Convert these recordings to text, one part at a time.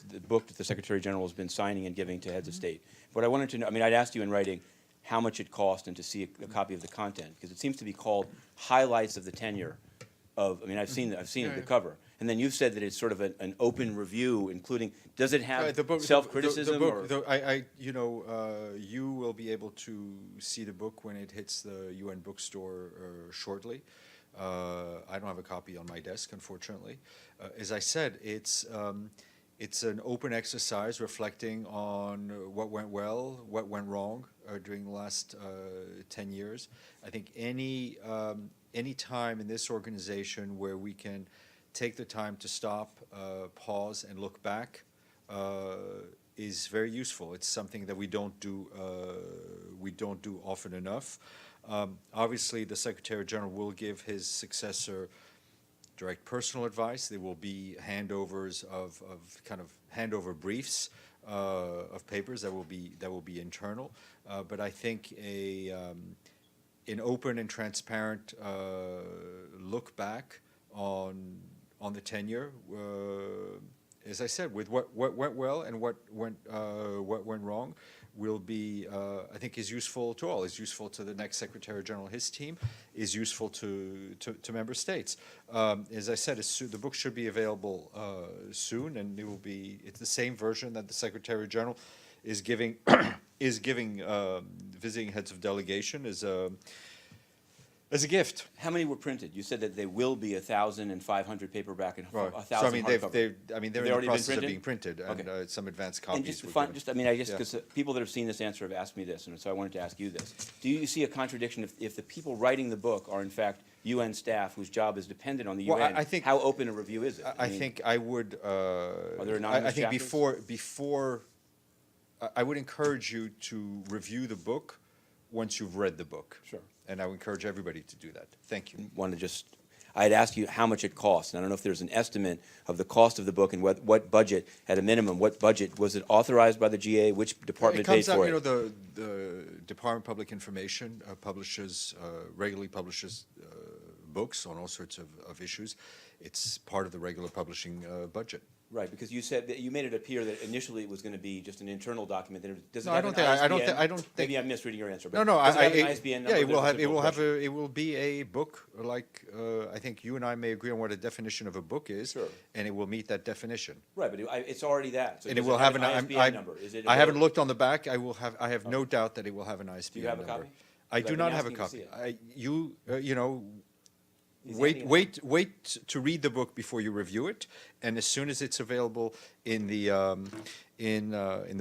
the book that the Secretary General has been signing and giving to heads of state. What I wanted to know, I mean, I'd asked you in writing how much it cost and to see a copy of the content, because it seems to be called Highlights of the Tenure of, I mean, I've seen the cover. And then you've said that it's sort of an open review, including, does it have self-criticism? You will be able to see the book when it hits the UN bookstore shortly. I don't have a copy on my desk, unfortunately. As I said, it's an open exercise reflecting on what went well, what went wrong during the last 10 years. I think any time in this organization where we can take the time to stop, pause, and look back is very useful. It's something that we don't do often enough. Obviously, the Secretary General will give his successor direct personal advice. There will be handovers of kind of handover briefs of papers that will be internal. But I think an open and transparent look back on the tenure, as I said, with what went well and what went wrong, will be, I think, is useful to all. Is useful to the next Secretary General, his team, is useful to member states. As I said, the book should be available soon, and it's the same version that the Secretary General is giving visiting heads of delegation as a gift. How many were printed? You said that they will be 1,500 paperback and Right. 1,000 so I mean, hardcover. they're in the process of being printed, Okay. and some advanced copies. And just were fun, given. I mean, I guess Yeah. because people that have seen this answer have asked me this, and so I wanted to ask you this. Do you see a contradiction if the people writing the book are in fact UN staff whose job is dependent on the Well, UN? I think, how open a review is it? I think I would. Are there I anonymous think chapters? before, I would encourage you to review the book once you've read the book. Sure. And I would encourage everybody to do that. Thank you. I had asked you how much it costs, and I don't know if there's an estimate of the cost of the book and what budget, at a minimum, what budget, was it authorized by the GA, which department paid for it? It comes out, the Department of Public Information regularly publishes books on all sorts of issues. It's part of the regular publishing budget. Right, because you said that you made it appear that initially it was going to be just an internal document. Does it No, have I don't ISBN? think. Maybe I'm misreading your answer. But No, does it have an ISBN number? yeah, it will have. There's a It will simple have. question. It will be a book. Like I think you and I may agree on what a definition of a book is. Sure. And it will meet that definition. Right, but it's already that. So And it does will have an an ISBN number. Is it I haven't available? looked on the back. I have no doubt that it will have an ISBN Do you have a number. copy? I Because do I've not been have a asking to copy. see it. He's handing it Wait to read the book before you review it, and as soon as it's available in the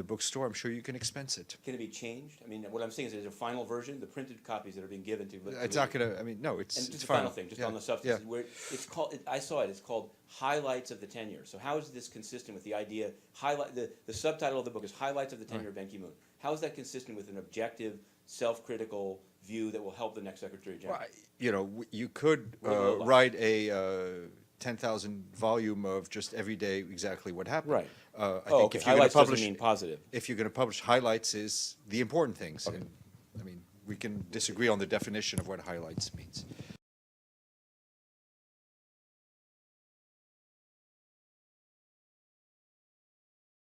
bookstore, I'm sure you can expense it. Can it be changed? I mean, what I'm saying is there's a final version, the printed copies that are being given to. It's not gonna. I mean, no. And It's just a fine. final thing, just Yeah, on the substance, yeah. where it's called, I saw it, it's called Highlights of the Tenure. So how is this consistent with the idea, the subtitle of the book is Highlights of the Tenure of Ban Ki-moon. How is that consistent with an objective, self-critical view that will help the next Secretary General? Well, you could write a 10,000 volume of just every day exactly what happened. Right. I think Okay, if you're going highlights to publish, doesn't mean positive. if you're going to publish highlights, is the important things. Okay. And, I mean, we can disagree on the definition of what highlights means.